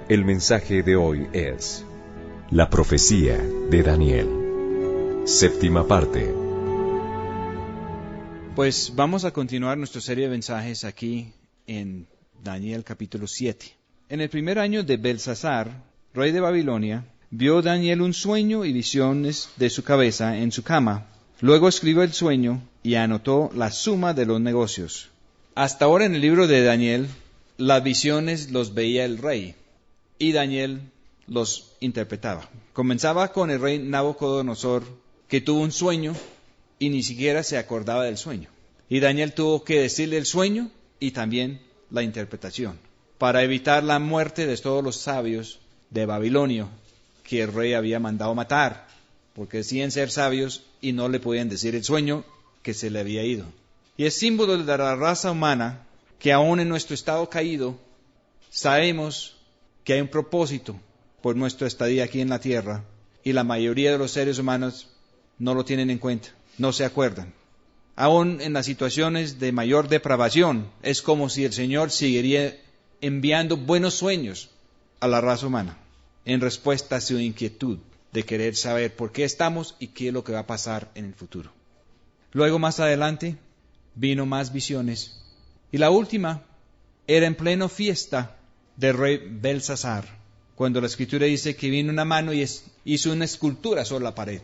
El mensaje de hoy es la profecía de Daniel. Séptima parte. Pues vamos a continuar nuestra serie de mensajes aquí en Daniel capítulo 7. En el primer año de Belsasar, rey de Babilonia, vio Daniel un sueño y visiones de su cabeza en su cama. Luego escribió el sueño y anotó la suma de los negocios. Hasta ahora en el libro de Daniel, las visiones los veía el rey y Daniel los interpretaba. Comenzaba con el rey Nabucodonosor, que tuvo un sueño y ni siquiera se acordaba del sueño. Y Daniel tuvo que decirle el sueño y también la interpretación, para evitar la muerte de todos los sabios de Babilonia que el rey había mandado matar, porque decían ser sabios y no le podían decir el sueño que se le había ido. Y es símbolo de la raza humana que aún en nuestro estado caído sabemos que hay un propósito por nuestra estadía aquí en la tierra y la mayoría de los seres humanos no lo tienen en cuenta, no se acuerdan. Aún en las situaciones de mayor depravación, es como si el Señor seguiría enviando buenos sueños a la raza humana en respuesta a su inquietud de querer saber por qué estamos y qué es lo que va a pasar en el futuro. Luego, más adelante, vino más visiones. Y la última era en pleno fiesta del rey Belsasar, cuando la Escritura dice que vino una mano y hizo una escultura sobre la pared.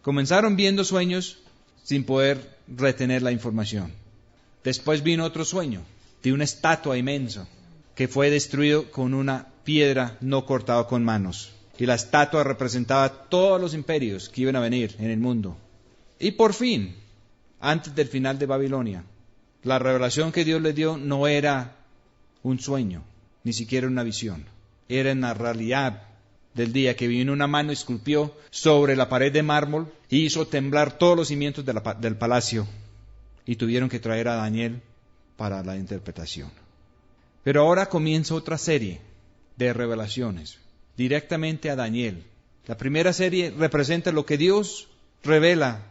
Comenzaron viendo sueños sin poder retener la información. Después vino otro sueño de una estatua inmensa que fue destruido con una piedra no cortada con manos. Y la estatua representaba todos los imperios que iban a venir en el mundo. Y por fin, antes del final de Babilonia, la revelación que Dios le dio no era un sueño, ni siquiera una visión. Era en la realidad del día que vino una mano y esculpió sobre la pared de mármol y hizo temblar todos los cimientos del palacio. Y tuvieron que traer a Daniel para la interpretación. Pero ahora comienza otra serie de revelaciones, directamente a Daniel. La primera serie representa lo que Dios revela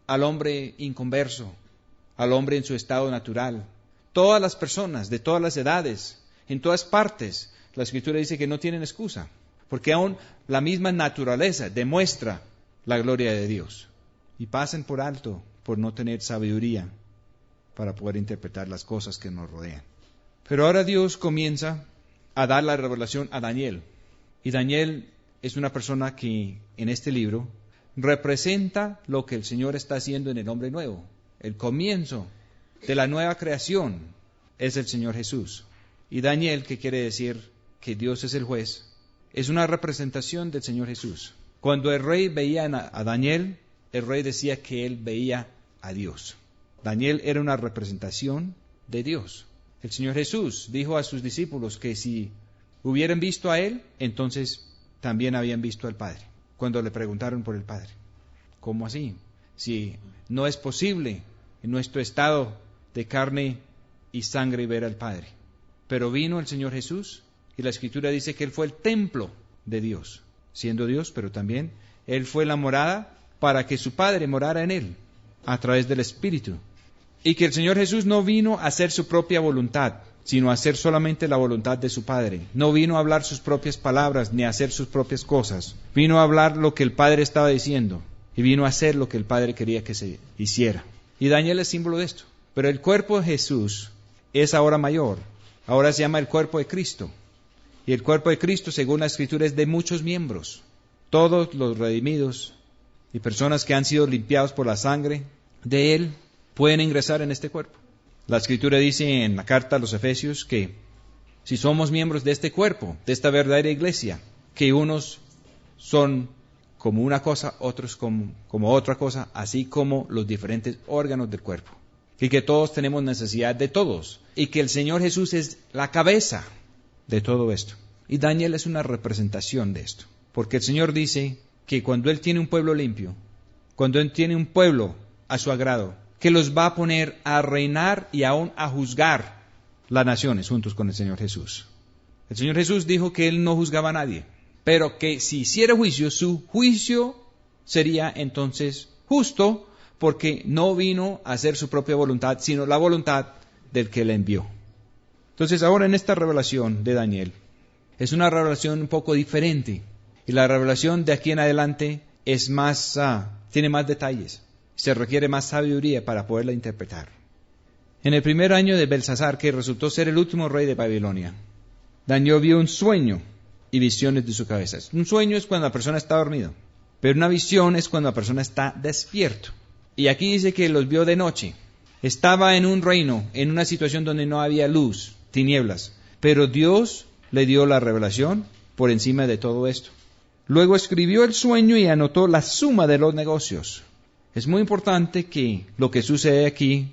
al hombre inconverso, al hombre en su estado natural. Todas las personas, de todas las edades, en todas partes, la Escritura dice que no tienen excusa, porque aún la misma naturaleza demuestra la gloria de Dios. Y pasan por alto por no tener sabiduría para poder interpretar las cosas que nos rodean. Pero ahora Dios comienza a dar la revelación a Daniel. Y Daniel es una persona que en este libro representa lo que el Señor está haciendo en el hombre nuevo. El comienzo de la nueva creación es el Señor Jesús. Y Daniel, que quiere decir que Dios es el juez, es una representación del Señor Jesús. Cuando el rey veía a Daniel, el rey decía que él veía a Dios. Daniel era una representación de Dios. El Señor Jesús dijo a sus discípulos que si hubieran visto a Él, entonces también habían visto al Padre. Cuando le preguntaron por el Padre. ¿Cómo así? Si no es posible en nuestro estado de carne y sangre ver al Padre. Pero vino el Señor Jesús y la Escritura dice que Él fue el templo de Dios, siendo Dios, pero también Él fue la morada para que su Padre morara en Él, a través del Espíritu. Y que el Señor Jesús no vino a hacer su propia voluntad, sino a hacer solamente la voluntad de su Padre. No vino a hablar sus propias palabras, ni a hacer sus propias cosas. Vino a hablar lo que el Padre estaba diciendo, y vino a hacer lo que el Padre quería que se hiciera. Y Daniel es símbolo de esto. Pero el cuerpo de Jesús es ahora mayor. Ahora se llama el cuerpo de Cristo. Y el cuerpo de Cristo, según la Escritura, es de muchos miembros. Todos los redimidos y personas que han sido limpiados por la sangre de Él pueden ingresar en este cuerpo. La Escritura dice en la carta a los Efesios que si somos miembros de este cuerpo, de esta verdadera iglesia, que unos son como una cosa, otros como otra cosa, así como los diferentes órganos del cuerpo. Y que todos tenemos necesidad de todos. Y que el Señor Jesús es la cabeza de todo esto. Y Daniel es una representación de esto. Porque el Señor dice que cuando Él tiene un pueblo limpio, cuando Él tiene un pueblo a su agrado, que los va a poner a reinar y aún a juzgar las naciones juntos con el Señor Jesús. El Señor Jesús dijo que Él no juzgaba a nadie, pero que si hiciera juicio, su juicio sería entonces justo, porque no vino a hacer su propia voluntad, sino la voluntad del que le envió. Entonces ahora en esta revelación de Daniel, Es una revelación un poco diferente. Y la revelación de aquí en adelante es más, tiene más detalles. Se requiere más sabiduría para poderla interpretar. En el primer año de Belsasar, que resultó ser el último rey de Babilonia, Daniel vio un sueño y visiones de su cabeza. Un sueño es cuando la persona está dormida, pero una visión es cuando la persona está despierto. Y aquí dice que los vio de noche. Estaba en un reino, en una situación donde no había luz, tinieblas, pero Dios le dio la revelación por encima de todo esto. Luego escribió el sueño y anotó la suma de los negocios. Es muy importante que lo que sucede aquí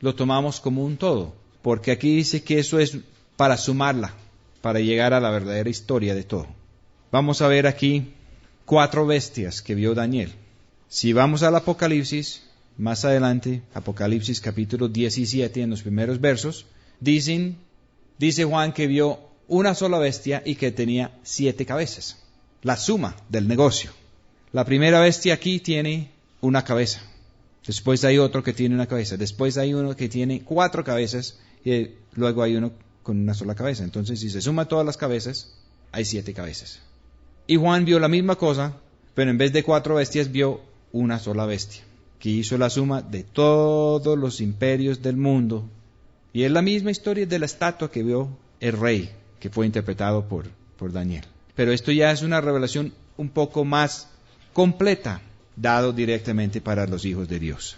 lo tomamos como un todo, porque aquí dice que eso es para sumarla, para llegar a la verdadera historia de todo. Vamos a ver aquí 4 bestias que vio Daniel. Si vamos al Apocalipsis, más adelante, Apocalipsis capítulo 17, en los primeros versos, dice Juan que vio una sola bestia y que tenía 7 cabezas. La suma del negocio. La primera bestia aquí tiene una cabeza. Después hay otro que tiene una cabeza. Después hay uno que tiene 4 cabezas y luego hay uno con una sola cabeza. Entonces, si se suma todas las cabezas, hay 7 cabezas. Y Juan vio la misma cosa, pero en vez de 4 bestias vio una sola bestia, que hizo la suma de todos los imperios del mundo. Y es la misma historia de la estatua que vio el rey, que fue interpretado por Daniel. Pero esto ya es una revelación un poco más completa, dado directamente para los hijos de Dios.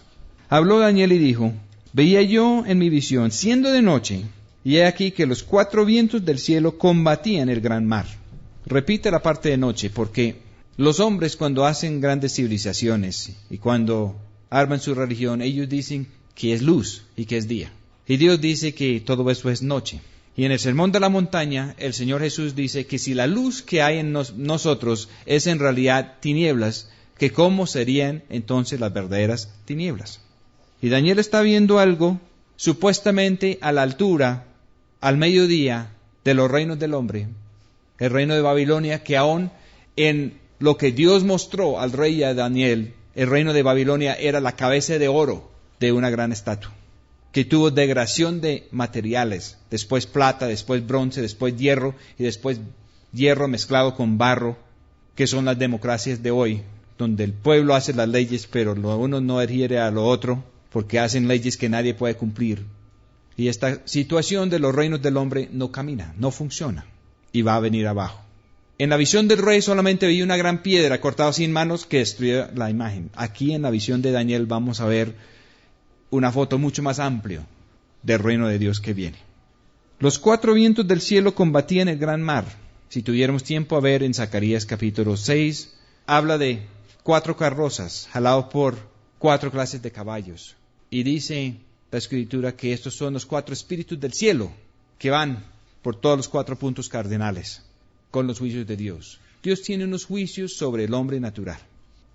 Habló Daniel y dijo: veía yo en mi visión, siendo de noche, y he aquí que los 4 vientos del cielo combatían el gran mar. Repite la parte de noche, porque los hombres cuando hacen grandes civilizaciones y cuando arman su religión, ellos dicen que es luz y que es día. Y Dios dice que todo eso es noche. Y en el Sermón de la Montaña, el Señor Jesús dice que si la luz que hay en nosotros es en realidad tinieblas, que cómo serían entonces las verdaderas tinieblas. Y Daniel está viendo algo supuestamente a la altura, al mediodía, de los reinos del hombre, el reino de Babilonia, que aún en lo que Dios mostró al rey y a Daniel, el reino de Babilonia era la cabeza de oro de una gran estatua, que tuvo degradación de materiales, después plata, después bronce, después hierro, y después hierro mezclado con barro, que son las democracias de hoy, donde el pueblo hace las leyes, pero lo uno no adhiere a lo otro, porque hacen leyes que nadie puede cumplir. Y esta situación de los reinos del hombre no camina, no funciona, y va a venir abajo. En la visión del rey solamente vi una gran piedra cortada sin manos que destruía la imagen. Aquí en la visión de Daniel vamos a ver una foto mucho más amplia del reino de Dios que viene. Los 4 vientos del cielo combatían el gran mar. Si tuviéramos tiempo a ver en Zacarías capítulo 6, habla de 4 carrozas jalados por 4 clases de caballos. Y dice la Escritura que estos son los 4 espíritus del cielo que van por todos los 4 puntos cardinales con los juicios de Dios. Dios tiene unos juicios sobre el hombre natural.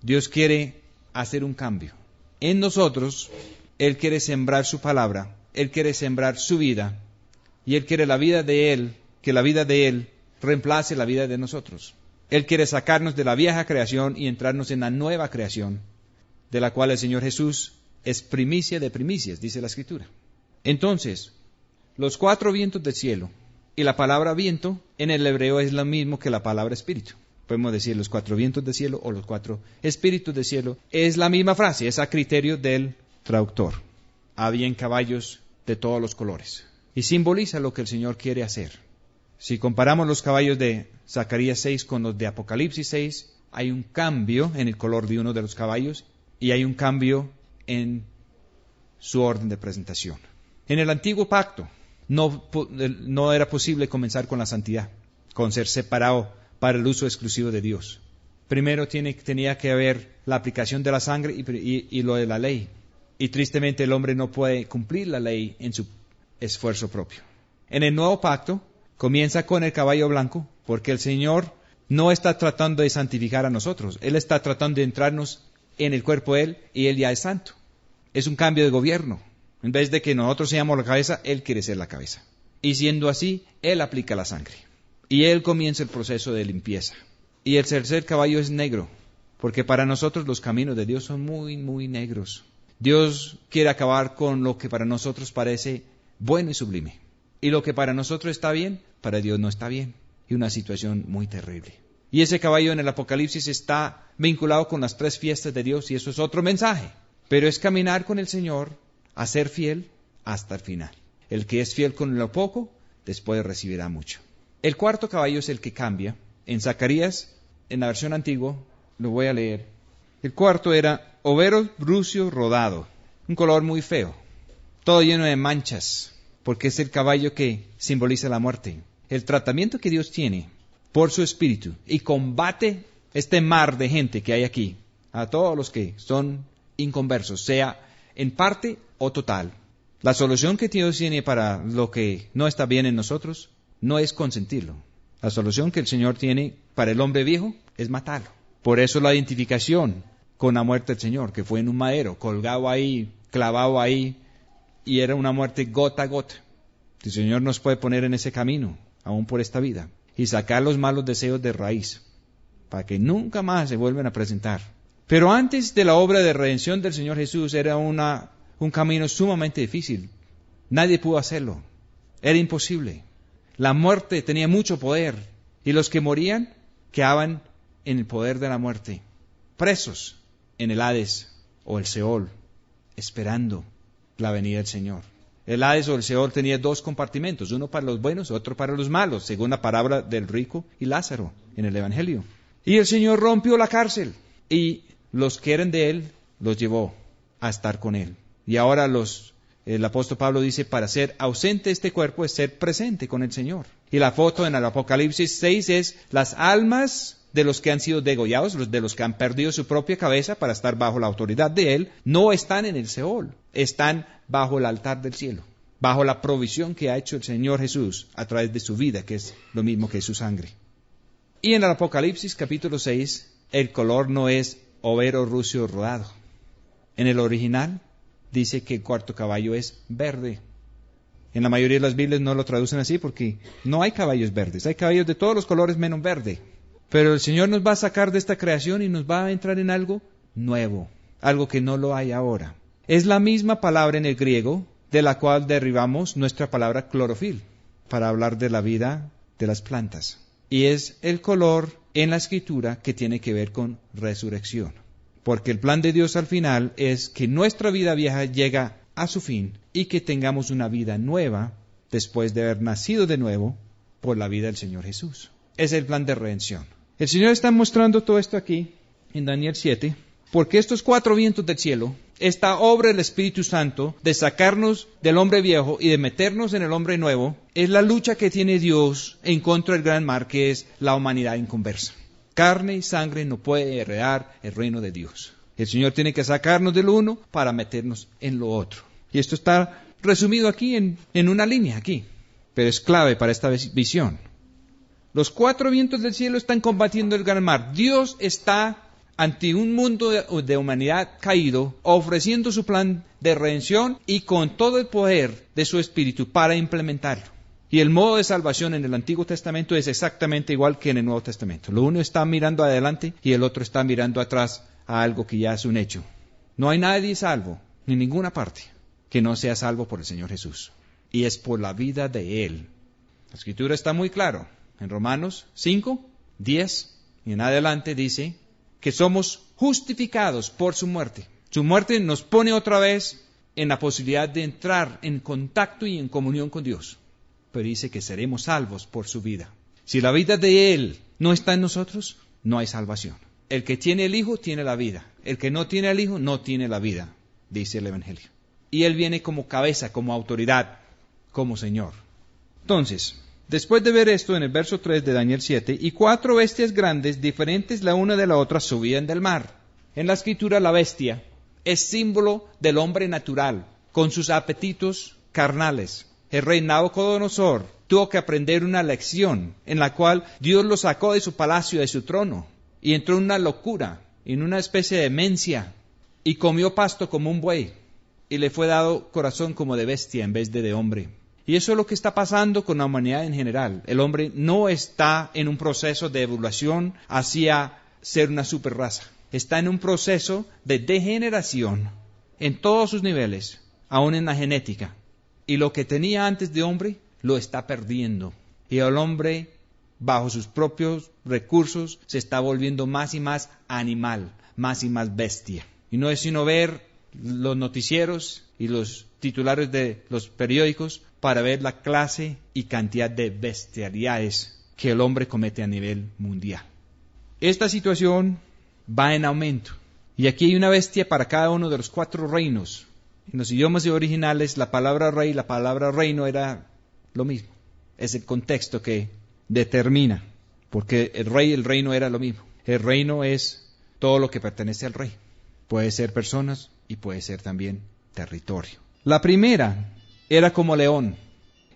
Dios quiere hacer un cambio. En nosotros, Él quiere sembrar su palabra, Él quiere sembrar su vida, y Él quiere la vida de Él, que la vida de Él reemplace la vida de nosotros. Él quiere sacarnos de la vieja creación y entrarnos en la nueva creación, de la cual el Señor Jesús es primicia de primicias, dice la Escritura. Entonces, los 4 vientos del cielo, y la palabra viento en el hebreo es lo mismo que la palabra espíritu. Podemos decir los 4 vientos del cielo o los 4 espíritus del cielo. Es la misma frase, es a criterio del traductor. Habían caballos de todos los colores. Y simboliza lo que el Señor quiere hacer. Si comparamos los caballos de Zacarías 6 con los de Apocalipsis 6, hay un cambio en el color de uno de los caballos y hay un cambio en su orden de presentación. En el antiguo pacto no era posible comenzar con la santidad, con ser separado para el uso exclusivo de Dios. Primero tenía que haber la aplicación de la sangre y lo de la ley. Y tristemente el hombre no puede cumplir la ley en su esfuerzo propio. En el nuevo pacto comienza con el caballo blanco, porque el Señor no está tratando de santificar a nosotros. Él está tratando de entrarnos en el cuerpo de Él y Él ya es santo. Es un cambio de gobierno. En vez de que nosotros seamos la cabeza, Él quiere ser la cabeza. Y siendo así, Él aplica la sangre. Y Él comienza el proceso de limpieza. Y el tercer caballo es negro, porque para nosotros los caminos de Dios son muy, muy negros. Dios quiere acabar con lo que para nosotros parece bueno y sublime. Y lo que para nosotros está bien, para Dios no está bien. y una situación muy terrible. Y ese caballo en el Apocalipsis está vinculado con las 3 fiestas de Dios y eso es otro mensaje. Pero es caminar con el Señor, a ser fiel hasta el final. El que es fiel con lo poco, después recibirá mucho. El 4º caballo es el que cambia. En Zacarías, en la versión antigua, lo voy a leer. El 4º era overo brucio rodado, un color muy feo, todo lleno de manchas, porque es el caballo que simboliza la muerte. El tratamiento que Dios tiene por su espíritu y combate este mar de gente que hay aquí, a todos los que son inconversos, sea en parte o total. La solución que Dios tiene para lo que no está bien en nosotros no es consentirlo. La solución que el Señor tiene para el hombre viejo es matarlo. Por eso la identificación con la muerte del Señor, que fue en un madero, colgado ahí, clavado ahí, y era una muerte gota a gota. El Señor nos puede poner en ese camino, aún por esta vida, y sacar los malos deseos de raíz, para que nunca más se vuelvan a presentar. Pero antes de la obra de redención del Señor Jesús era un camino sumamente difícil. Nadie pudo hacerlo. Era imposible. La muerte tenía mucho poder, y los que morían quedaban en el poder de la muerte, presos en el Hades o el Seol, esperando la venida del Señor. El Hades o el Seol tenía 2 compartimentos, uno para los buenos, otro para los malos, según la parábola del rico y Lázaro en el Evangelio. Y el Señor rompió la cárcel y los que eran de Él los llevó a estar con Él. Y ahora el apóstol Pablo dice, para ser ausente este cuerpo es ser presente con el Señor. Y la foto en el Apocalipsis 6 es las almas de los que han sido degollados, de los que han perdido su propia cabeza para estar bajo la autoridad de Él, no están en el Seol, están bajo el altar del cielo, bajo la provisión que ha hecho el Señor Jesús a través de su vida, que es lo mismo que su sangre. Y en el Apocalipsis capítulo 6, el color no es overo rucio rodado. En el original dice que el 4º caballo es verde. En la mayoría de las Biblias no lo traducen así porque no hay caballos verdes, hay caballos de todos los colores menos verde. Pero el Señor nos va a sacar de esta creación y nos va a entrar en algo nuevo, algo que no lo hay ahora. Es la misma palabra en el griego de la cual derivamos nuestra palabra clorofil para hablar de la vida de las plantas. Y es el color en la Escritura que tiene que ver con resurrección. Porque el plan de Dios al final es que nuestra vida vieja llega a su fin y que tengamos una vida nueva después de haber nacido de nuevo por la vida del Señor Jesús. Es el plan de redención. El Señor está mostrando todo esto aquí en Daniel 7, porque estos 4 vientos del cielo, esta obra del Espíritu Santo de sacarnos del hombre viejo y de meternos en el hombre nuevo, es la lucha que tiene Dios en contra del gran mar, que es la humanidad inconversa. Carne y sangre no puede heredar el reino de Dios. El Señor tiene que sacarnos de lo uno para meternos en lo otro. Y esto está resumido aquí en una línea aquí, pero es clave para esta visión. Los 4 vientos del cielo están combatiendo el gran mar. Dios está ante un mundo de humanidad caído, ofreciendo su plan de redención y con todo el poder de su Espíritu para implementarlo. Y el modo de salvación en el Antiguo Testamento es exactamente igual que en el Nuevo Testamento. Lo uno está mirando adelante y el otro está mirando atrás a algo que ya es un hecho. No hay nadie salvo, ni ninguna parte, que no sea salvo por el Señor Jesús. Y es por la vida de Él. La Escritura está muy claro. En Romanos 5, 10 y en adelante dice que somos justificados por su muerte. Su muerte nos pone otra vez en la posibilidad de entrar en contacto y en comunión con Dios. Pero dice que seremos salvos por su vida. Si la vida de Él no está en nosotros, no hay salvación. El que tiene el Hijo tiene la vida. El que no tiene el Hijo no tiene la vida, dice el Evangelio. Y Él viene como cabeza, como autoridad, como Señor. Entonces, después de ver esto en el verso 3 de Daniel 7, y 4 bestias grandes, diferentes la una de la otra, subían del mar. En la Escritura la bestia es símbolo del hombre natural, con sus apetitos carnales. El rey Nabucodonosor tuvo que aprender una lección en la cual Dios lo sacó de su palacio, de su trono, y entró en una locura, en una especie de demencia, y comió pasto como un buey, y le fue dado corazón como de bestia en vez de hombre. Y eso es lo que está pasando con la humanidad en general. El hombre no está en un proceso de evolución hacia ser una superraza. Está en un proceso de degeneración en todos sus niveles, aún en la genética. Y lo que tenía antes de hombre, lo está perdiendo. Y el hombre bajo sus propios recursos, se está volviendo más y más animal, más y más bestia. Y no es sino ver los noticieros y los titulares de los periódicos para ver la clase y cantidad de bestialidades que el hombre comete a nivel mundial. Esta situación va en aumento. Y aquí hay una bestia para cada uno de los 4 reinos. En los idiomas originales, la palabra rey y la palabra reino era lo mismo. Es el contexto que determina, porque el rey y el reino era lo mismo. El reino es todo lo que pertenece al rey. Puede ser personas y puede ser también territorio. La primera era como león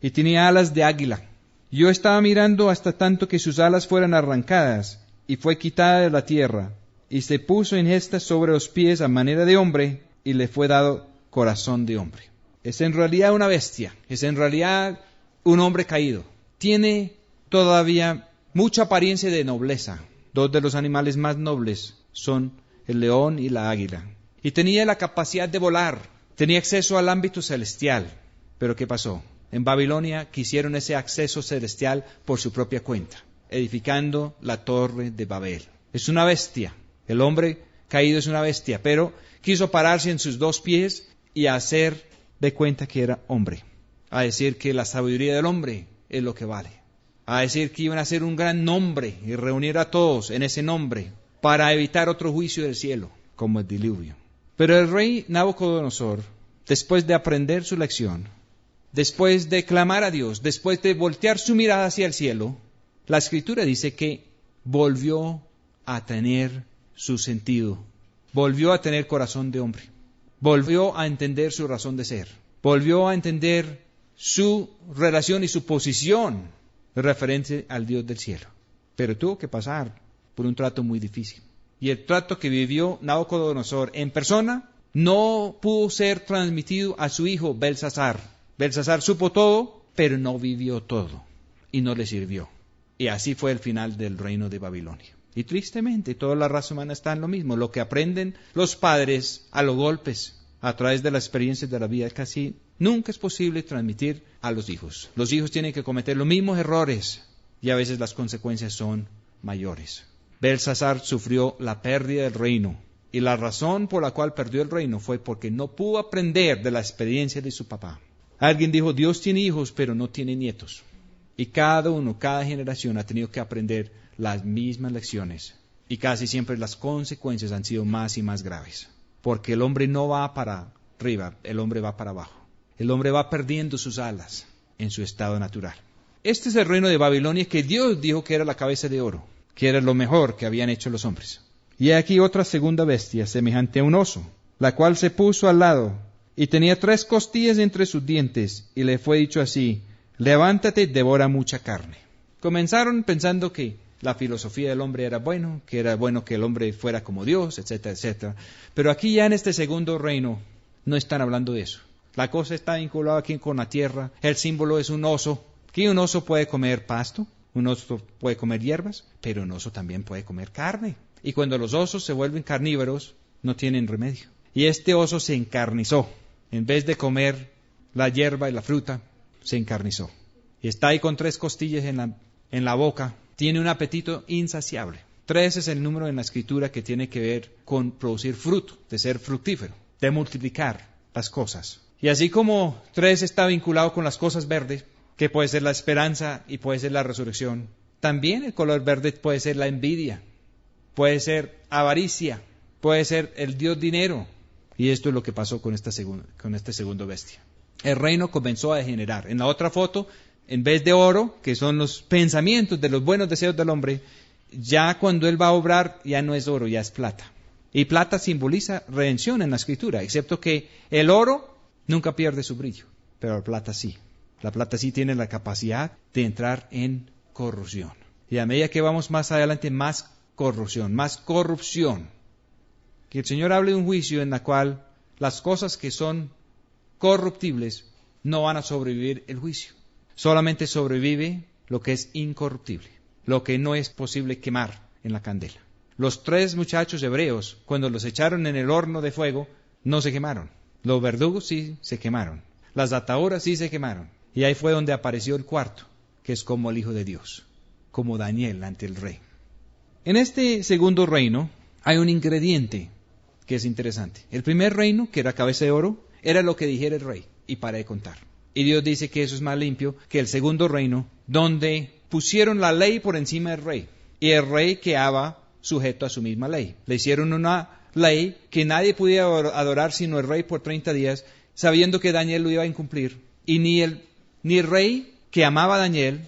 y tenía alas de águila. Yo estaba mirando hasta tanto que sus alas fueran arrancadas y fue quitada de la tierra y se puso en gestas sobre los pies a manera de hombre y le fue dado corazón de hombre. Es en realidad una bestia, es en realidad un hombre caído. Tiene todavía mucha apariencia de nobleza. 2 de los animales más nobles son el león y la águila. Y tenía la capacidad de volar, tenía acceso al ámbito celestial. Pero ¿qué pasó? En Babilonia quisieron ese acceso celestial por su propia cuenta, edificando la torre de Babel. Es una bestia. El hombre caído es una bestia, pero quiso pararse en sus 2 pies y hacer de cuenta que era hombre. A decir que la sabiduría del hombre es lo que vale. A decir que iban a ser un gran nombre y reunir a todos en ese nombre para evitar otro juicio del cielo, como el diluvio. Pero el rey Nabucodonosor, después de aprender su lección, después de clamar a Dios, después de voltear su mirada hacia el cielo, la Escritura dice que volvió a tener su sentido, volvió a tener corazón de hombre, volvió a entender su razón de ser, volvió a entender su relación y su posición referente al Dios del cielo. Pero tuvo que pasar por un trato muy difícil. Y el trato que vivió Nabucodonosor en persona no pudo ser transmitido a su hijo Belsasar. Belsasar supo todo, pero no vivió todo y no le sirvió. Y así fue el final del reino de Babilonia. Y tristemente, toda la raza humana está en lo mismo. Lo que aprenden los padres a los golpes, a través de las experiencias de la vida, casi nunca es posible transmitir a los hijos. Los hijos tienen que cometer los mismos errores y a veces las consecuencias son mayores. Belsasar sufrió la pérdida del reino y la razón por la cual perdió el reino fue porque no pudo aprender de la experiencia de su papá. Alguien dijo, Dios tiene hijos pero no tiene nietos. Y cada generación ha tenido que aprender las mismas lecciones. Y casi siempre las consecuencias han sido más y más graves. Porque el hombre no va para arriba, el hombre va para abajo. El hombre va perdiendo sus alas en su estado natural. Este es el reino de Babilonia que Dios dijo que era la cabeza de oro, que era lo mejor que habían hecho los hombres. Y aquí otra segunda bestia, semejante a un oso, la cual se puso al lado, y tenía 3 costillas entre sus dientes, y le fue dicho así, levántate, devora mucha carne. Comenzaron pensando que la filosofía del hombre era bueno que el hombre fuera como Dios, etcétera, etcétera. Pero aquí ya en este segundo reino no están hablando de eso. La cosa está vinculada aquí con la tierra. El símbolo es un oso. Aquí un oso puede comer pasto, un oso puede comer hierbas, pero un oso también puede comer carne. Y cuando los osos se vuelven carnívoros, no tienen remedio. Y este oso se encarnizó. En vez de comer la hierba y la fruta, se encarnizó. Y está ahí con 3 costillas en la boca. Tiene un apetito insaciable. 3 es el número en la Escritura que tiene que ver con producir fruto, de ser fructífero, de multiplicar las cosas. Y así como 3 está vinculado con las cosas verdes, que puede ser la esperanza y puede ser la resurrección, también el color verde puede ser la envidia, puede ser avaricia, puede ser el dios dinero. Y esto es lo que pasó con este segundo bestia. El reino comenzó a degenerar. En la otra foto, en vez de oro, que son los pensamientos de los buenos deseos del hombre, ya cuando él va a obrar, ya no es oro, ya es plata. Y plata simboliza redención en la Escritura, excepto que el oro nunca pierde su brillo, pero la plata sí. La plata sí tiene la capacidad de entrar en corrupción. Y a medida que vamos más adelante, más corrupción, más corrupción. Que el Señor hable de un juicio en la cual las cosas que son corruptibles no van a sobrevivir el juicio. Solamente sobrevive lo que es incorruptible, lo que no es posible quemar en la candela. Los 3 muchachos hebreos, cuando los echaron en el horno de fuego, no se quemaron. Los verdugos sí se quemaron. Las ataduras sí se quemaron. Y ahí fue donde apareció el 4, que es como el Hijo de Dios. como Daniel ante el rey. En este segundo reino hay un ingrediente que es interesante. El primer reino, que era cabeza de oro, era lo que dijera el rey, y para de contar. Y Dios dice que eso es más limpio que el segundo reino, donde pusieron la ley por encima del rey, y el rey quedaba sujeto a su misma ley. Le hicieron una ley que nadie podía adorar sino el rey por 30 días, sabiendo que Daniel lo iba a incumplir, y ni el rey que amaba a Daniel,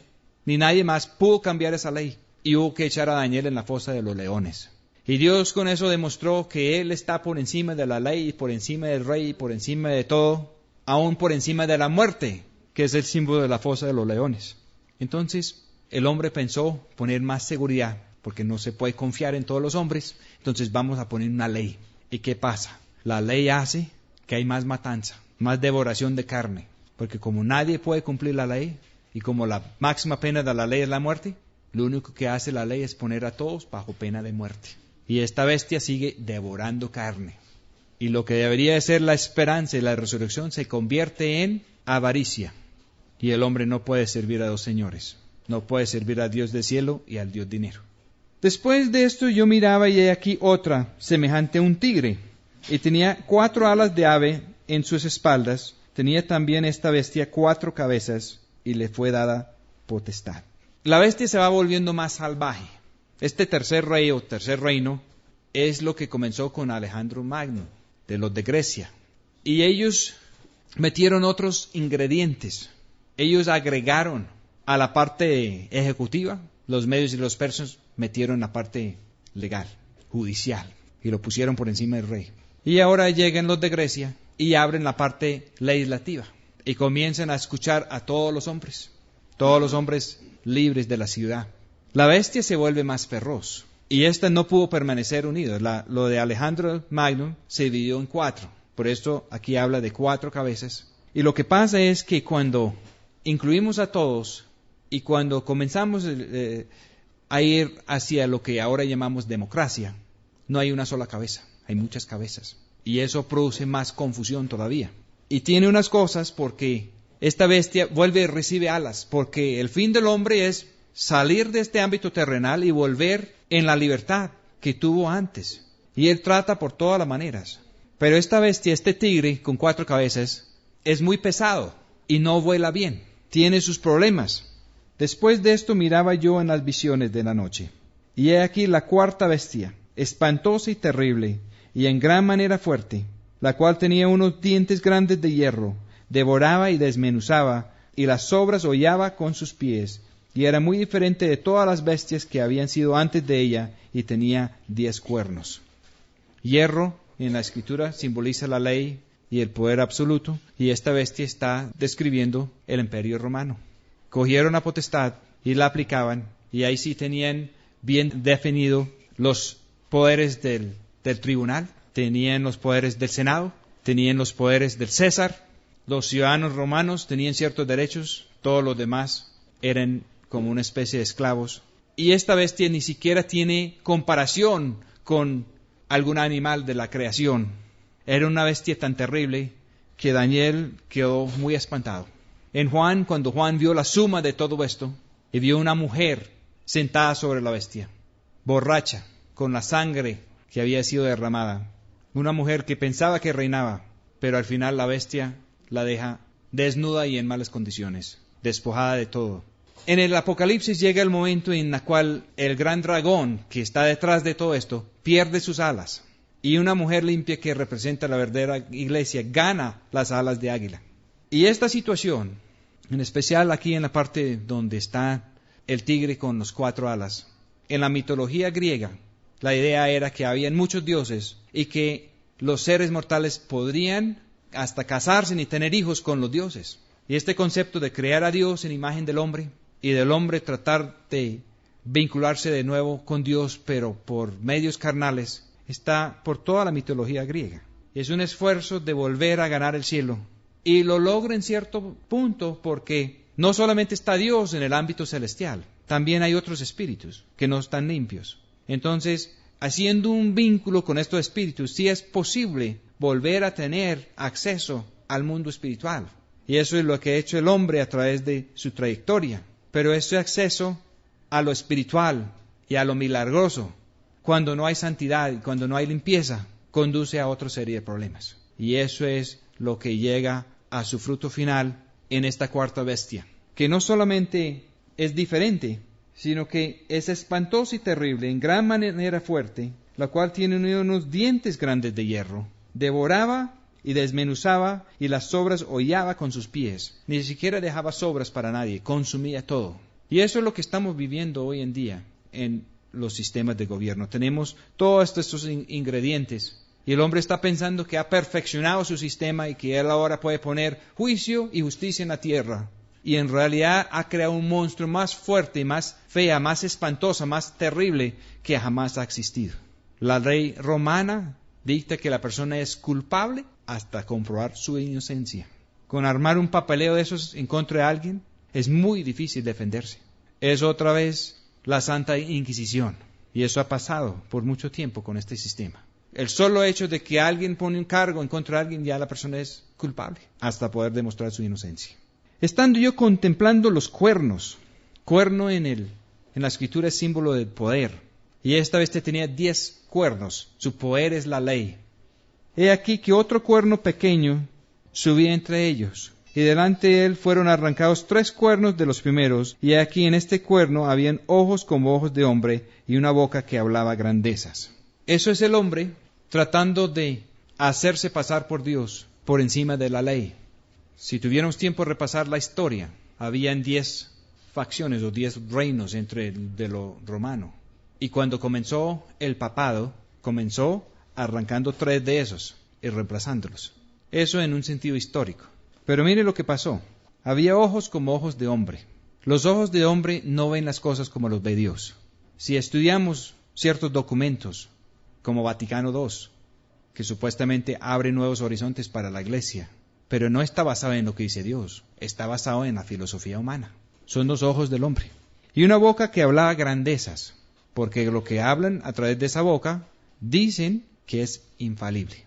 ni nadie más pudo cambiar esa ley, y hubo que echar a Daniel en la fosa de los leones. Y Dios con eso demostró que Él está por encima de la ley, por encima del rey, por encima de todo, aún por encima de la muerte, que es el símbolo de la fosa de los leones. Entonces el hombre pensó poner más seguridad, porque no se puede confiar en todos los hombres, entonces vamos a poner una ley. ¿Y qué pasa? La ley hace que hay más matanza, más devoración de carne, porque como nadie puede cumplir la ley, y como la máxima pena de la ley es la muerte, lo único que hace la ley es poner a todos bajo pena de muerte. Y esta bestia sigue devorando carne. Y lo que debería de ser la esperanza y la resurrección se convierte en avaricia. Y el hombre no puede servir a dos señores. No puede servir al Dios del cielo y al Dios dinero. Después de esto yo miraba y he aquí otra, semejante a un tigre. Y tenía 4 alas de ave en sus espaldas. Tenía también esta bestia 4 cabezas y le fue dada potestad. La bestia se va volviendo más salvaje. Este tercer rey o tercer reino es lo que comenzó con Alejandro Magno, de los de Grecia. Y ellos metieron otros ingredientes. Ellos agregaron a la parte ejecutiva, los medios y los persas metieron la parte legal, judicial, y lo pusieron por encima del rey. Y ahora llegan los de Grecia y abren la parte legislativa y comienzan a escuchar a todos los hombres libres de la ciudad. La bestia se vuelve más feroz y esta no pudo permanecer unida. Lo de Alejandro Magno se dividió en 4. Por esto aquí habla de 4 cabezas. Y lo que pasa es que cuando incluimos a todos y cuando comenzamos a ir hacia lo que ahora llamamos democracia, no hay una sola cabeza, hay muchas cabezas. Y eso produce más confusión todavía. Y tiene unas cosas porque esta bestia vuelve y recibe alas, porque el fin del hombre es salir de este ámbito terrenal y volver en la libertad que tuvo antes. Y él trata por todas las maneras. Pero esta bestia, este tigre con 4 cabezas, es muy pesado y no vuela bien. Tiene sus problemas. Después de esto miraba yo en las visiones de la noche. Y he aquí la 4ª bestia, espantosa y terrible, y en gran manera fuerte, la cual tenía unos dientes grandes de hierro, devoraba y desmenuzaba, y las sobras hollaba con sus pies, y era muy diferente de todas las bestias que habían sido antes de ella, y tenía 10 cuernos. Hierro, en la Escritura, simboliza la ley y el poder absoluto, y esta bestia está describiendo el Imperio Romano. Cogieron la potestad y la aplicaban, y ahí sí tenían bien definido los poderes del tribunal, tenían los poderes del Senado, tenían los poderes del César, los ciudadanos romanos tenían ciertos derechos, todos los demás eran como una especie de esclavos. Y esta bestia ni siquiera tiene comparación con algún animal de la creación. Era una bestia tan terrible que Daniel quedó muy espantado. En Juan, cuando Juan vio la suma de todo esto, y vio una mujer sentada sobre la bestia, borracha, con la sangre que había sido derramada, una mujer que pensaba que reinaba, pero al final la bestia la deja desnuda y en malas condiciones, despojada de todo. En el Apocalipsis llega el momento en el cual el gran dragón que está detrás de todo esto pierde sus alas, y una mujer limpia que representa la verdadera iglesia gana las alas de águila. Y esta situación, en especial aquí en la parte donde está el tigre con los 4 alas, en la mitología griega, la idea era que habían muchos dioses y que los seres mortales podrían hasta casarse ni tener hijos con los dioses. Y este concepto de crear a Dios en imagen del hombre y del hombre tratar de vincularse de nuevo con Dios, pero por medios carnales, está por toda la mitología griega. Es un esfuerzo de volver a ganar el cielo. Y lo logra en cierto punto porque no solamente está Dios en el ámbito celestial, también hay otros espíritus que no están limpios. Entonces, haciendo un vínculo con estos espíritus, sí es posible volver a tener acceso al mundo espiritual. Y eso es lo que ha hecho el hombre a través de su trayectoria. Pero ese acceso a lo espiritual y a lo milagroso, cuando no hay santidad y cuando no hay limpieza, conduce a otra serie de problemas. Y eso es lo que llega a su fruto final en esta cuarta bestia, que no solamente es diferente, sino que es espantosa y terrible, en gran manera fuerte, la cual tiene unos dientes grandes de hierro. Devoraba y desmenuzaba, y las sobras hollaba con sus pies. Ni siquiera dejaba sobras para nadie, consumía todo. Y eso es lo que estamos viviendo hoy en día en los sistemas de gobierno. Tenemos todos estos ingredientes, y el hombre está pensando que ha perfeccionado su sistema y que él ahora puede poner juicio y justicia en la tierra. Y en realidad ha creado un monstruo más fuerte, más fea, más espantosa, más terrible que jamás ha existido. La ley romana dicta que la persona es culpable hasta comprobar su inocencia. Con armar un papeleo de esos en contra de alguien es muy difícil defenderse. Es otra vez la Santa Inquisición. Y eso ha pasado por mucho tiempo con este sistema. El solo hecho de que alguien pone un cargo en contra de alguien, ya la persona es culpable hasta poder demostrar su inocencia. Estando yo contemplando los cuernos, cuerno en la escritura es símbolo del poder, y esta bestia tenía 10 cuernos, su poder es la ley. He aquí que otro cuerno pequeño subía entre ellos, y delante de él fueron arrancados 3 cuernos de los primeros, y aquí en este cuerno habían ojos como ojos de hombre, y una boca que hablaba grandezas. Eso es el hombre tratando de hacerse pasar por Dios, por encima de la ley. Si tuviéramos tiempo de repasar la historia, habían 10 facciones o 10 reinos de lo romano. Y cuando comenzó el papado, comenzó arrancando 3 de esos y reemplazándolos. Eso en un sentido histórico. Pero mire lo que pasó. Había ojos como ojos de hombre. Los ojos de hombre no ven las cosas como los ve Dios. Si estudiamos ciertos documentos, como Vaticano II, que supuestamente abre nuevos horizontes para la Iglesia, pero no está basado en lo que dice Dios, está basado en la filosofía humana. Son los ojos del hombre. Y una boca que hablaba grandezas, porque lo que hablan a través de esa boca, dicen que es infalible.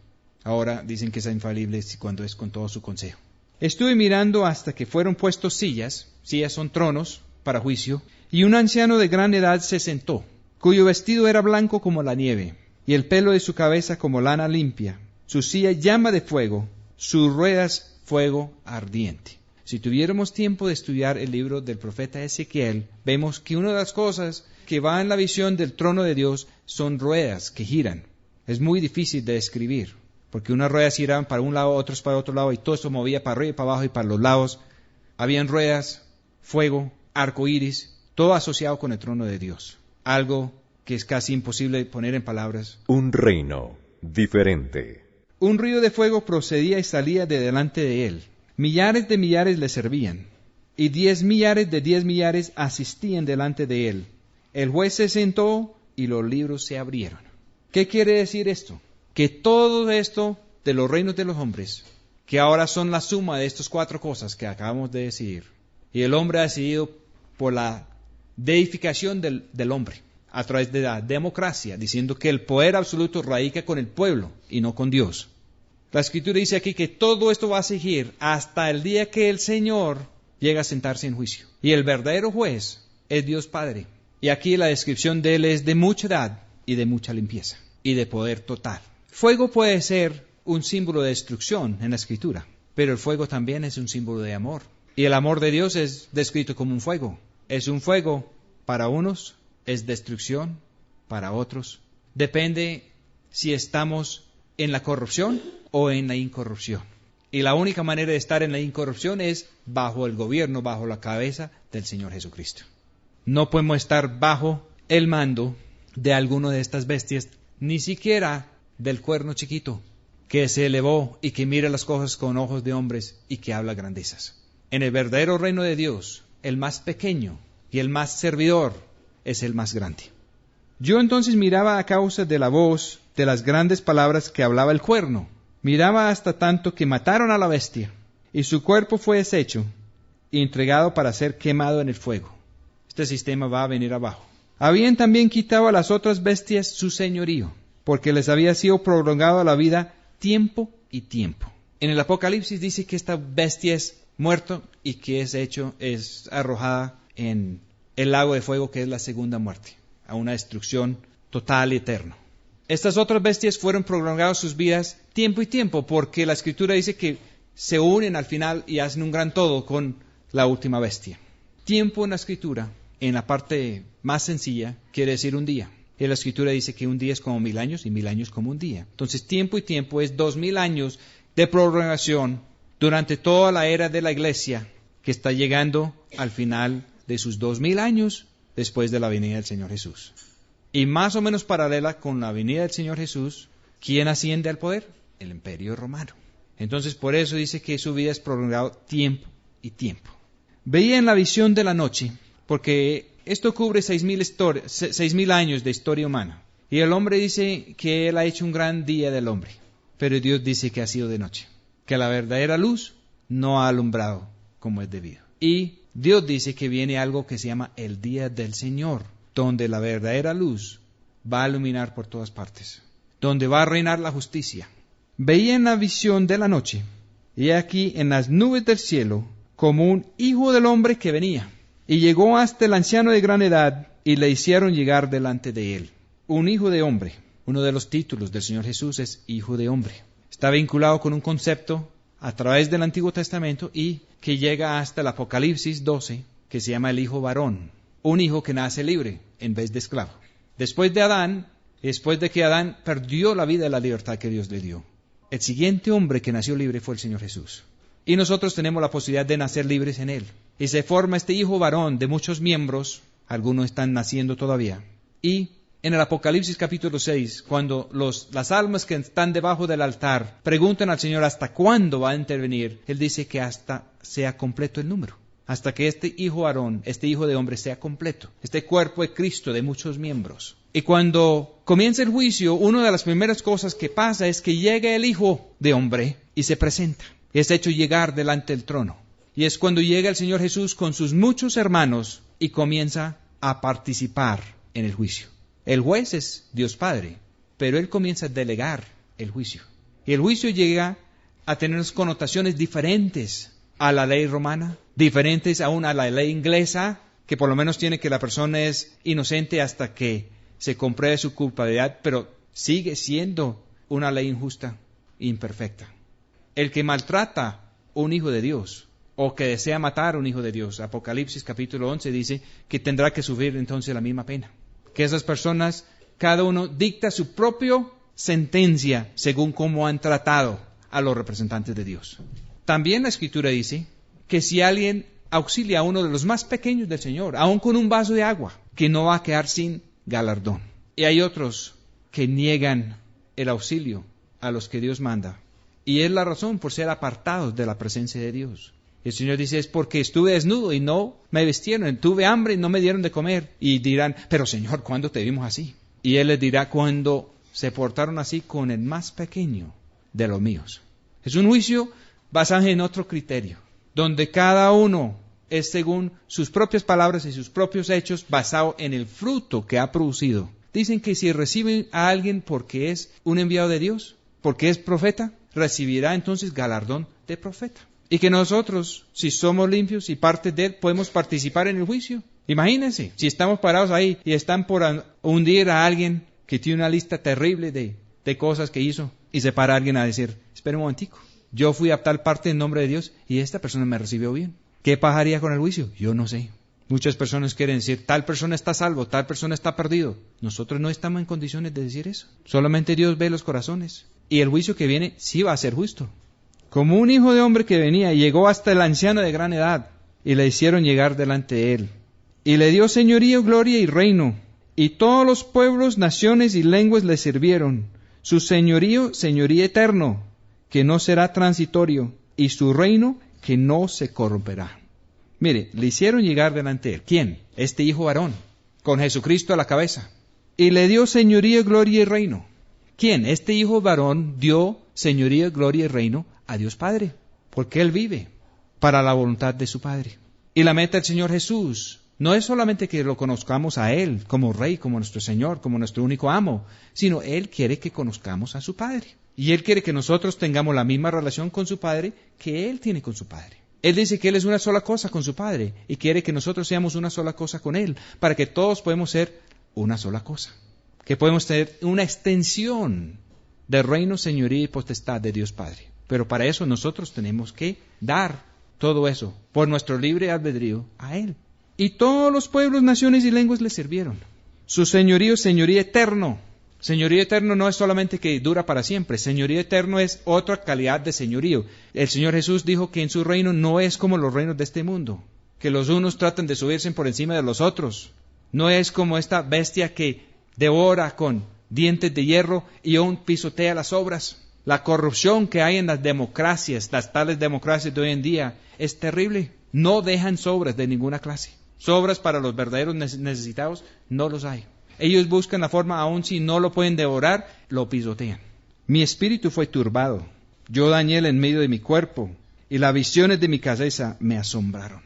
Ahora dicen que es infalible cuando es con todo su consejo. Estuve mirando hasta que fueron puestos sillas son tronos para juicio, y un anciano de gran edad se sentó, cuyo vestido era blanco como la nieve, y el pelo de su cabeza como lana limpia, su silla llama de fuego, sus ruedas fuego ardiente. Si tuviéramos tiempo de estudiar el libro del profeta Ezequiel, vemos que una de las cosas que va en la visión del trono de Dios son ruedas que giran. Es muy difícil de describir, porque unas ruedas giraban para un lado, otras para otro lado, y todo eso movía para arriba y para abajo y para los lados. Habían ruedas, fuego, arco iris, todo asociado con el trono de Dios. Algo que es casi imposible de poner en palabras. Un reino diferente. Un río de fuego procedía y salía de delante de él. Millares de millares le servían, y 10 millares de 10 millares asistían delante de él. El juez se sentó y los libros se abrieron. ¿Qué quiere decir esto? Que todo esto de los reinos de los hombres, que ahora son la suma de estas 4 cosas que acabamos de decir, y el hombre ha decidido por la deificación del hombre, a través de la democracia, diciendo que el poder absoluto radica con el pueblo y no con Dios. La Escritura dice aquí que todo esto va a seguir hasta el día que el Señor llega a sentarse en juicio. Y el verdadero juez es Dios Padre. Y aquí la descripción de Él es de mucha edad y de mucha limpieza y de poder total. Fuego puede ser un símbolo de destrucción en la Escritura, pero el fuego también es un símbolo de amor. Y el amor de Dios es descrito como un fuego. Es un fuego para unos, es destrucción para otros. Depende si estamos en la corrupción o en la incorrupción. Y la única manera de estar en la incorrupción es bajo el gobierno, bajo la cabeza del Señor Jesucristo. No podemos estar bajo el mando de alguno de estas bestias, ni siquiera del cuerno chiquito, que se elevó y que mira las cosas con ojos de hombres y que habla grandezas. En el verdadero reino de Dios, el más pequeño y el más servidor es el más grande. Yo entonces miraba a causa de la voz de las grandes palabras que hablaba el cuerno. Miraba hasta tanto que mataron a la bestia, y su cuerpo fue deshecho y entregado para ser quemado en el fuego. Este sistema va a venir abajo. Habían también quitado a las otras bestias su señorío, porque les había sido prolongado la vida tiempo y tiempo. En el Apocalipsis dice que esta bestia es muerta y que es arrojada en el lago de fuego, que es la segunda muerte, a una destrucción total y eterna. Estas otras bestias fueron prolongadas sus vidas tiempo y tiempo, porque la Escritura dice que se unen al final y hacen un gran todo con la última bestia. Tiempo en la Escritura, en la parte más sencilla, quiere decir un día. Y la Escritura dice que un día es como 1000 años y 1000 años como un día. Entonces, tiempo y tiempo es 2000 años de prolongación durante toda la era de la Iglesia, que está llegando al final de sus 2000 años después de la venida del Señor Jesús. Y más o menos paralela con la venida del Señor Jesús, ¿quién asciende al poder? El Imperio Romano. Entonces, por eso dice que su vida es prolongada tiempo y tiempo. Veía en la visión de la noche, porque esto cubre 6.000 años de historia humana. Y el hombre dice que él ha hecho un gran día del hombre, pero Dios dice que ha sido de noche, que la verdadera luz no ha alumbrado como es debido. Y Dios dice que viene algo que se llama el día del Señor, donde la verdadera luz va a iluminar por todas partes, donde va a reinar la justicia. Veía en la visión de la noche, y aquí en las nubes del cielo, como un hijo del hombre que venía, y llegó hasta el anciano de gran edad, y le hicieron llegar delante de él. Un hijo de hombre. Uno de los títulos del Señor Jesús es hijo de hombre. Está vinculado con un concepto a través del Antiguo Testamento y que llega hasta el Apocalipsis 12, que se llama el hijo varón. Un hijo que nace libre en vez de esclavo. Después de que Adán perdió la vida y la libertad que Dios le dio, el siguiente hombre que nació libre fue el Señor Jesús. Y nosotros tenemos la posibilidad de nacer libres en Él. Y se forma este hijo varón de muchos miembros, algunos están naciendo todavía. Y en el Apocalipsis capítulo 6, cuando las almas que están debajo del altar preguntan al Señor hasta cuándo va a intervenir, Él dice que hasta sea completo el número. Hasta que este hijo varón, este hijo de hombre sea completo. Este cuerpo de Cristo de muchos miembros. Y cuando comienza el juicio, una de las primeras cosas que pasa es que llega el hijo de hombre y se presenta. Es hecho llegar delante del trono. Y es cuando llega el Señor Jesús con sus muchos hermanos y comienza a participar en el juicio. El juez es Dios Padre, pero Él comienza a delegar el juicio. Y el juicio llega a tener connotaciones diferentes a la ley romana, diferentes aún a la ley inglesa, que por lo menos tiene que la persona es inocente hasta que se compruebe su culpabilidad, pero sigue siendo una ley injusta e imperfecta. El que maltrata a un hijo de Dios, o que desea matar a un hijo de Dios, Apocalipsis capítulo 11 dice que tendrá que sufrir entonces la misma pena. Que esas personas, cada uno dicta su propia sentencia según cómo han tratado a los representantes de Dios. También la Escritura dice que si alguien auxilia a uno de los más pequeños del Señor, aun con un vaso de agua, que no va a quedar sin galardón. Y hay otros que niegan el auxilio a los que Dios manda. Y es la razón por ser apartados de la presencia de Dios. El Señor dice, es porque estuve desnudo y no me vistieron, tuve hambre y no me dieron de comer. Y dirán, pero Señor, ¿cuándo te vimos así? Y Él les dirá, cuando se portaron así con el más pequeño de los míos. Es un juicio basado en otro criterio, donde cada uno es según sus propias palabras y sus propios hechos, basado en el fruto que ha producido. Dicen que si reciben a alguien porque es un enviado de Dios, porque es profeta, recibirá entonces galardón de profeta. Y que nosotros, si somos limpios y parte de Él, podemos participar en el juicio. Imagínense, si estamos parados ahí y están por hundir a alguien que tiene una lista terrible de cosas que hizo, y se para alguien a decir, espera un momentico, yo fui a tal parte en nombre de Dios y esta persona me recibió bien. ¿Qué pasaría con el juicio? Yo no sé. Muchas personas quieren decir, tal persona está salvo, tal persona está perdido. Nosotros no estamos en condiciones de decir eso. Solamente Dios ve los corazones. Y el juicio que viene sí va a ser justo. Como un hijo de hombre que venía, llegó hasta el anciano de gran edad, y le hicieron llegar delante de él. Y le dio señorío, gloria y reino, y todos los pueblos, naciones y lenguas le sirvieron. Su señorío, señorío eterno, que no será transitorio, y su reino, que no se corromperá. Mire, le hicieron llegar delante de él. ¿Quién? Este hijo varón, con Jesucristo a la cabeza. Y le dio señorío, gloria y reino. ¿Quién? Este hijo varón dio señorío, gloria y reino a Dios Padre, porque Él vive para la voluntad de su Padre. Y la meta del Señor Jesús no es solamente que lo conozcamos a Él como Rey, como nuestro Señor, como nuestro único amo, sino Él quiere que conozcamos a su Padre. Y Él quiere que nosotros tengamos la misma relación con su Padre que Él tiene con su Padre. Él dice que Él es una sola cosa con su Padre y quiere que nosotros seamos una sola cosa con Él, para que todos podamos ser una sola cosa, que podemos tener una extensión del reino, señoría y potestad de Dios Padre. Pero para eso nosotros tenemos que dar todo eso por nuestro libre albedrío a Él. Y todos los pueblos, naciones y lenguas le sirvieron. Su señorío, señorío eterno. Señorío eterno no es solamente que dura para siempre. Señorío eterno es otra calidad de señorío. El Señor Jesús dijo que en su reino no es como los reinos de este mundo, que los unos tratan de subirse por encima de los otros. No es como esta bestia que devora con dientes de hierro y aún pisotea las obras. La corrupción que hay en las democracias, las tales democracias de hoy en día, es terrible. No dejan sobras de ninguna clase. Sobras para los verdaderos necesitados no los hay. Ellos buscan la forma, aun si no lo pueden devorar, lo pisotean. Mi espíritu fue turbado. Yo, Daniel, en medio de mi cuerpo, y las visiones de mi cabeza me asombraron.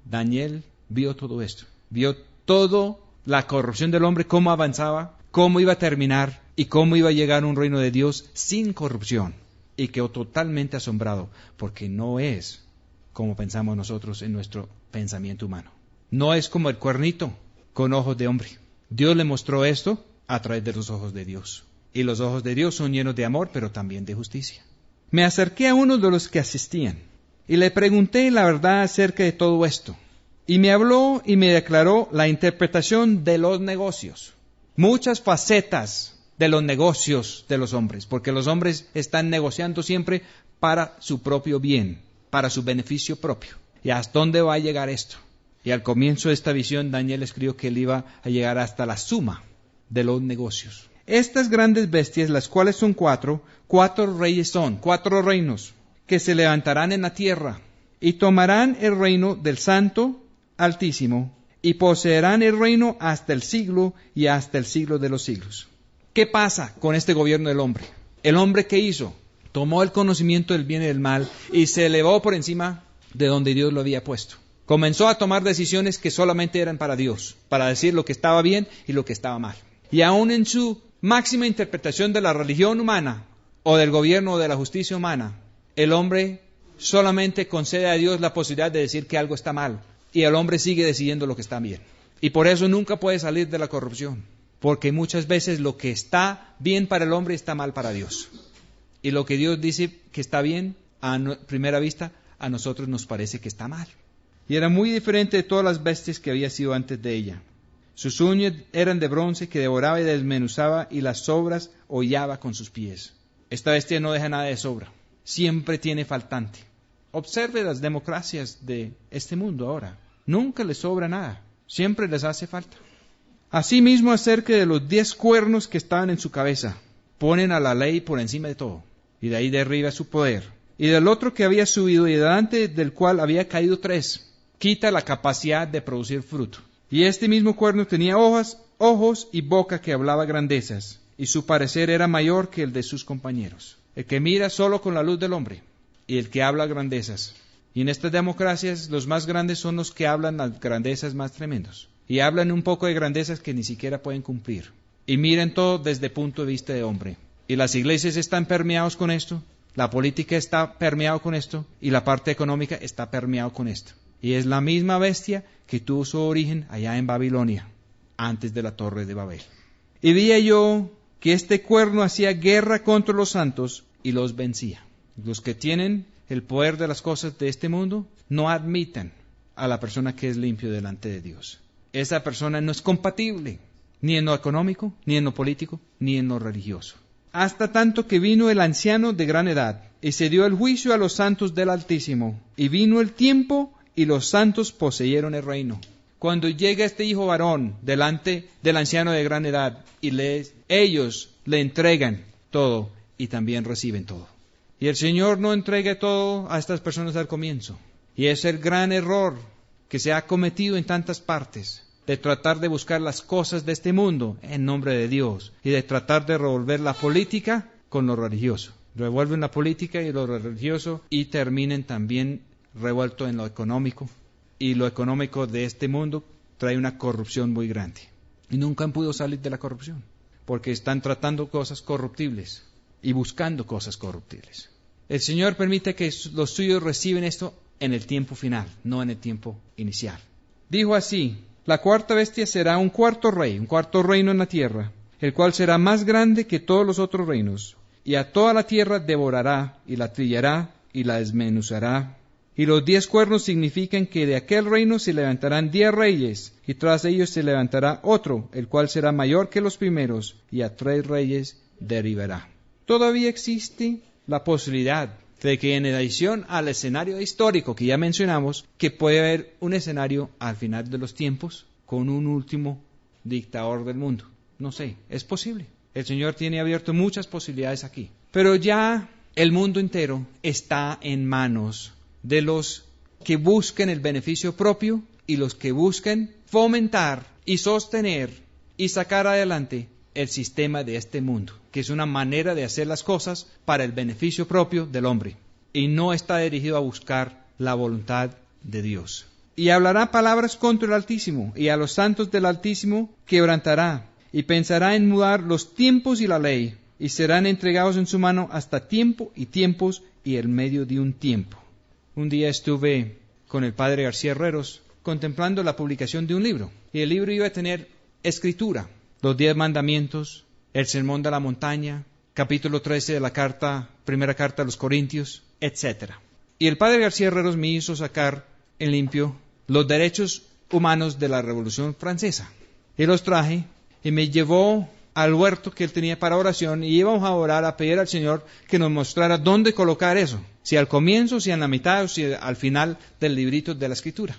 Daniel vio todo esto. Vio toda la corrupción del hombre, cómo avanzaba, cómo iba a terminar y cómo iba a llegar a un reino de Dios sin corrupción. Y quedó totalmente asombrado, porque no es como pensamos nosotros en nuestro pensamiento humano. No es como el cuernito con ojos de hombre. Dios le mostró esto a través de los ojos de Dios. Y los ojos de Dios son llenos de amor, pero también de justicia. Me acerqué a uno de los que asistían y le pregunté la verdad acerca de todo esto. Y me habló y me declaró la interpretación de los negocios. Muchas facetas de los negocios de los hombres, porque los hombres están negociando siempre para su propio bien, para su beneficio propio. ¿Y hasta dónde va a llegar esto? Y al comienzo de esta visión, Daniel escribió que él iba a llegar hasta la suma de los negocios. Estas grandes bestias, las cuales son cuatro reyes son, 4 reinos, que se levantarán en la tierra, y tomarán el reino del Santo Altísimo, y poseerán el reino hasta el siglo y hasta el siglo de los siglos. ¿Qué pasa con este gobierno del hombre? El hombre, ¿qué hizo? Tomó el conocimiento del bien y del mal, y se elevó por encima de donde Dios lo había puesto. Comenzó a tomar decisiones que solamente eran para Dios, para decir lo que estaba bien y lo que estaba mal. Y aún en su máxima interpretación de la religión humana, o del gobierno o de la justicia humana, el hombre solamente concede a Dios la posibilidad de decir que algo está mal, y el hombre sigue decidiendo lo que está bien. Y por eso nunca puede salir de la corrupción, porque muchas veces lo que está bien para el hombre está mal para Dios. Y lo que Dios dice que está bien, a primera vista, a nosotros nos parece que está mal. Y era muy diferente de todas las bestias que había sido antes de ella. Sus uñas eran de bronce que devoraba y desmenuzaba, y las sobras hollaba con sus pies. Esta bestia no deja nada de sobra, siempre tiene faltante. Observe las democracias de este mundo ahora. Nunca les sobra nada, siempre les hace falta. Asimismo, acerca de los 10 cuernos que estaban en su cabeza, ponen a la ley por encima de todo, y de ahí derriba su poder. Y del otro que había subido, y delante del cual había caído 3, quita la capacidad de producir fruto. Y este mismo cuerno tenía ojos y boca que hablaba grandezas, y su parecer era mayor que el de sus compañeros. El que mira solo con la luz del hombre, y el que habla grandezas. Y en estas democracias los más grandes son los que hablan las grandezas más tremendos. Y hablan un poco de grandezas que ni siquiera pueden cumplir. Y miran todo desde el punto de vista de hombre. Y las iglesias están permeadas con esto, la política está permeada con esto, y la parte económica está permeada con esto. Y es la misma bestia que tuvo su origen allá en Babilonia, antes de la Torre de Babel. Y vi yo que este cuerno hacía guerra contra los santos y los vencía. Los que tienen el poder de las cosas de este mundo no admiten a la persona que es limpio delante de Dios. Esa persona no es compatible, ni en lo económico, ni en lo político, ni en lo religioso. Hasta tanto que vino el anciano de gran edad, y se dio el juicio a los santos del Altísimo, y vino el tiempo, y los santos poseyeron el reino. Cuando llega este hijo varón delante del anciano de gran edad, y ellos le entregan todo, y también reciben todo. Y el Señor no entrega todo a estas personas al comienzo. Y es el gran error que se ha cometido en tantas partes, de tratar de buscar las cosas de este mundo en nombre de Dios, y de tratar de revolver la política con lo religioso. Revuelven la política y lo religioso, y terminen también revuelto en lo económico. Y lo económico de este mundo trae una corrupción muy grande. Y nunca han podido salir de la corrupción, porque están tratando cosas corruptibles y buscando cosas corruptibles. El Señor permite que los suyos reciben esto en el tiempo final, no en el tiempo inicial. Dijo así: la cuarta bestia será un cuarto reino en la tierra, el cual será más grande que todos los otros reinos, y a toda la tierra devorará, y la trillará, y la desmenuzará. Y los 10 cuernos significan que de aquel reino se levantarán 10 reyes, y tras ellos se levantará otro, el cual será mayor que los primeros, y a 3 reyes derribará. Todavía existe la posibilidad de que en adición al escenario histórico que ya mencionamos, que puede haber un escenario al final de los tiempos con un último dictador del mundo. No sé, es posible. El Señor tiene abierto muchas posibilidades aquí. Pero ya el mundo entero está en manos de los que busquen el beneficio propio y los que busquen fomentar y sostener y sacar adelante el sistema de este mundo, que es una manera de hacer las cosas para el beneficio propio del hombre, y no está dirigido a buscar la voluntad de Dios. Y hablará palabras contra el Altísimo, y a los santos del Altísimo quebrantará, y pensará en mudar los tiempos y la ley, y serán entregados en su mano hasta tiempo y tiempos y el medio de un tiempo. Un día estuve con el padre García Herreros contemplando la publicación de un libro, y el libro iba a tener escritura: los 10 mandamientos, el sermón de la montaña, capítulo 13 de la primera carta a los Corintios, etc. Y el padre García Herreros me hizo sacar en limpio los derechos humanos de la Revolución Francesa. Y los traje y me llevó al huerto que él tenía para oración, y íbamos a orar, a pedir al Señor que nos mostrara dónde colocar eso, si al comienzo, si en la mitad o si al final del librito de la Escritura.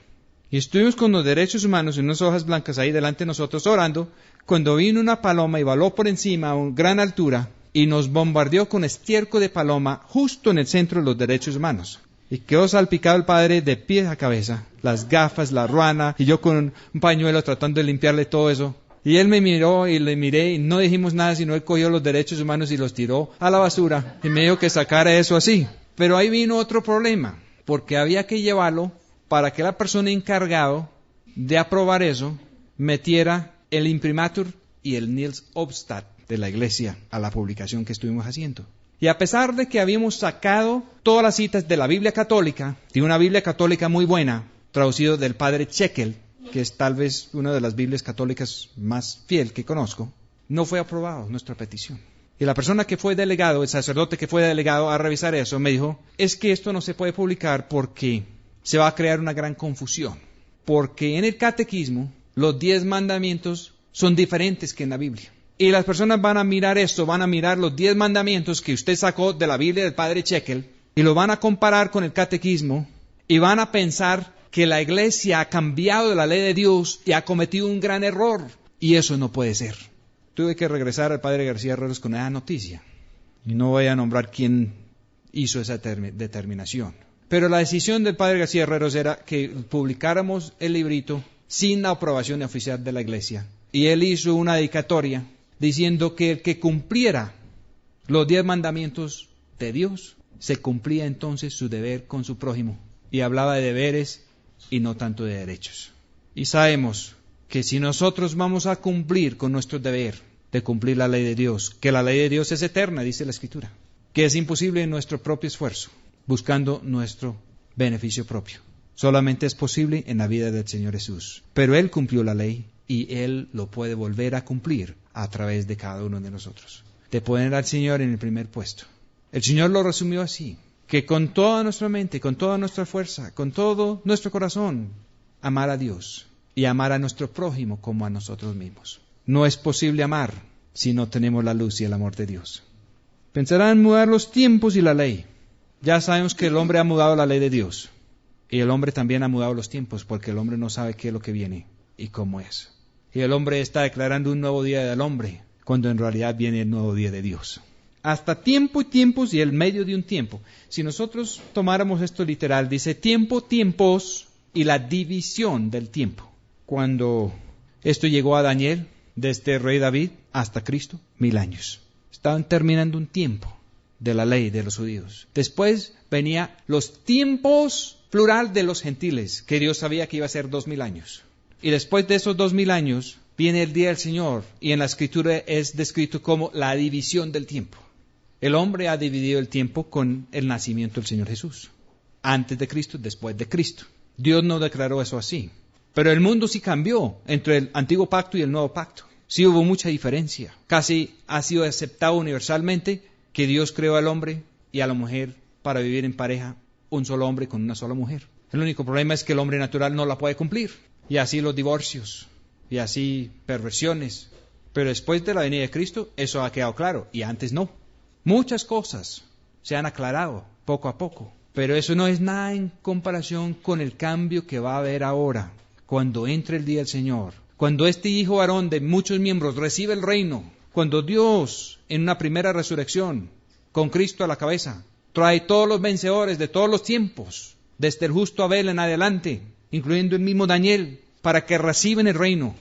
Y estuvimos con los derechos humanos en unas hojas blancas ahí delante de nosotros orando, cuando vino una paloma y voló por encima a gran altura y nos bombardeó con estiércol de paloma justo en el centro de los derechos humanos. Y quedó salpicado el padre de pies a cabeza, las gafas, la ruana, y yo con un pañuelo tratando de limpiarle todo eso. Y él me miró y le miré y no dijimos nada, sino él cogió los derechos humanos y los tiró a la basura y me dijo que sacara eso así. Pero ahí vino otro problema, porque había que llevarlo para que la persona encargada de aprobar eso metiera el imprimatur y el Nils Obstat de la iglesia a la publicación que estuvimos haciendo. Y a pesar de que habíamos sacado todas las citas de la Biblia católica, de una Biblia católica muy buena, traducido del padre Chekel, que es tal vez una de las Biblias católicas más fiel que conozco, no fue aprobado nuestra petición. Y la persona que fue delegado, el sacerdote que fue delegado a revisar eso, me dijo: es que esto no se puede publicar porque se va a crear una gran confusión. Porque en el catequismo los 10 mandamientos son diferentes que en la Biblia. Y las personas van a mirar esto, van a mirar los 10 mandamientos que usted sacó de la Biblia del padre Chekel y lo van a comparar con el catequismo y van a pensar que la iglesia ha cambiado de la ley de Dios y ha cometido un gran error. Y eso no puede ser. Tuve que regresar al padre García Herreros con esa noticia. Y no voy a nombrar quién hizo esa determinación. Pero la decisión del padre García Herreros era que publicáramos el librito sin la aprobación oficial de la iglesia. Y él hizo una dedicatoria diciendo que el que cumpliera los 10 mandamientos de Dios, se cumplía entonces su deber con su prójimo. Y hablaba de deberes y no tanto de derechos. Y sabemos que si nosotros vamos a cumplir con nuestro deber de cumplir la ley de Dios, que la ley de Dios es eterna, dice la Escritura, que es imposible en nuestro propio esfuerzo, buscando nuestro beneficio propio. Solamente es posible en la vida del Señor Jesús. Pero Él cumplió la ley y Él lo puede volver a cumplir a través de cada uno de nosotros. De poner al Señor en el primer puesto. El Señor lo resumió así: que con toda nuestra mente, con toda nuestra fuerza, con todo nuestro corazón, amar a Dios y amar a nuestro prójimo como a nosotros mismos. No es posible amar si no tenemos la luz y el amor de Dios. Pensarán en mudar los tiempos y la ley. Ya sabemos que el hombre ha mudado la ley de Dios. Y el hombre también ha mudado los tiempos, porque el hombre no sabe qué es lo que viene y cómo es. Y el hombre está declarando un nuevo día del hombre, cuando en realidad viene el nuevo día de Dios. Hasta tiempo y tiempos y el medio de un tiempo. Si nosotros tomáramos esto literal, dice tiempo, tiempos y la división del tiempo. Cuando esto llegó a Daniel, desde el rey David hasta Cristo, 1000 años. Estaban terminando un tiempo de la ley de los judíos. Después venía los tiempos, plural, de los gentiles, que Dios sabía que iba a ser 2000 años. Y después de esos 2000 años viene el día del Señor, y en la Escritura es descrito como la división del tiempo. El hombre ha dividido el tiempo con el nacimiento del Señor Jesús. antes de Cristo, después de Cristo. Dios no declaró eso así. Pero el mundo sí cambió entre el antiguo pacto y el nuevo pacto. Sí hubo mucha diferencia. Casi ha sido aceptado universalmente que Dios creó al hombre y a la mujer para vivir en pareja, un solo hombre con una sola mujer. El único problema es que el hombre natural no la puede cumplir. Y así los divorcios, y así perversiones. Pero después de la venida de Cristo, eso ha quedado claro, y antes no. Muchas cosas se han aclarado poco a poco, pero eso no es nada en comparación con el cambio que va a haber ahora, cuando entre el día del Señor, cuando este hijo varón de muchos miembros recibe el reino, cuando Dios, en una primera resurrección, con Cristo a la cabeza, trae todos los vencedores de todos los tiempos, desde el justo Abel en adelante, incluyendo el mismo Daniel, para que reciban el reino.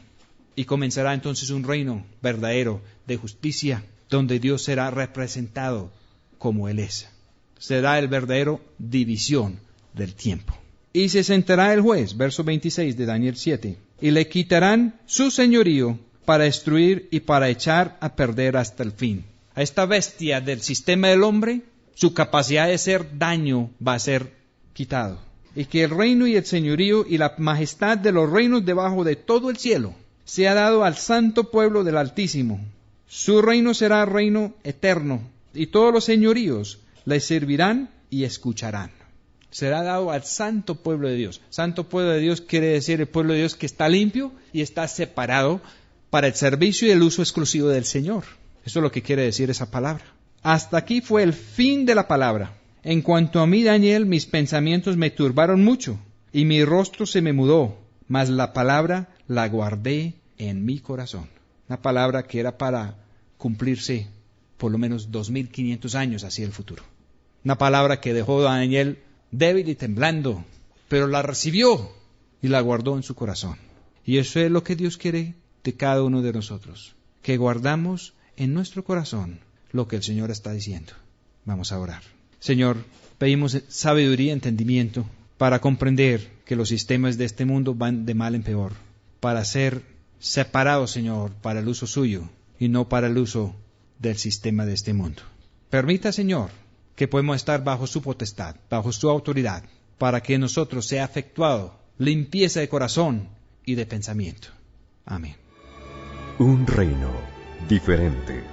Y comenzará entonces un reino verdadero de justicia, donde Dios será representado como Él es. Será el verdadero división del tiempo. Y se sentará el juez, verso 26 de Daniel 7, y le quitarán su señorío para destruir y para echar a perder hasta el fin. A esta bestia del sistema del hombre, su capacidad de hacer daño va a ser quitado. Y que el reino y el señorío y la majestad de los reinos debajo de todo el cielo se ha dado al santo pueblo del Altísimo. Su reino será reino eterno, y todos los señoríos le servirán y escucharán. Será dado al santo pueblo de Dios. Santo pueblo de Dios quiere decir el pueblo de Dios que está limpio y está separado para el servicio y el uso exclusivo del Señor. Eso es lo que quiere decir esa palabra. Hasta aquí fue el fin de la palabra. En cuanto a mí, Daniel, mis pensamientos me turbaron mucho, y mi rostro se me mudó, mas la palabra la guardé en mi corazón. Una palabra que era para cumplirse por lo menos 2500 años hacia el futuro. Una palabra que dejó a Daniel débil y temblando, pero la recibió y la guardó en su corazón. Y eso es lo que Dios quiere de cada uno de nosotros, que guardamos en nuestro corazón lo que el Señor está diciendo. Vamos a orar. Señor, pedimos sabiduría y entendimiento para comprender que los sistemas de este mundo van de mal en peor, para ser separados, Señor, para el uso suyo y no para el uso del sistema de este mundo. Permita, Señor, que podamos estar bajo su potestad, bajo su autoridad, para que en nosotros sea efectuado limpieza de corazón y de pensamiento. Amén. Un reino diferente.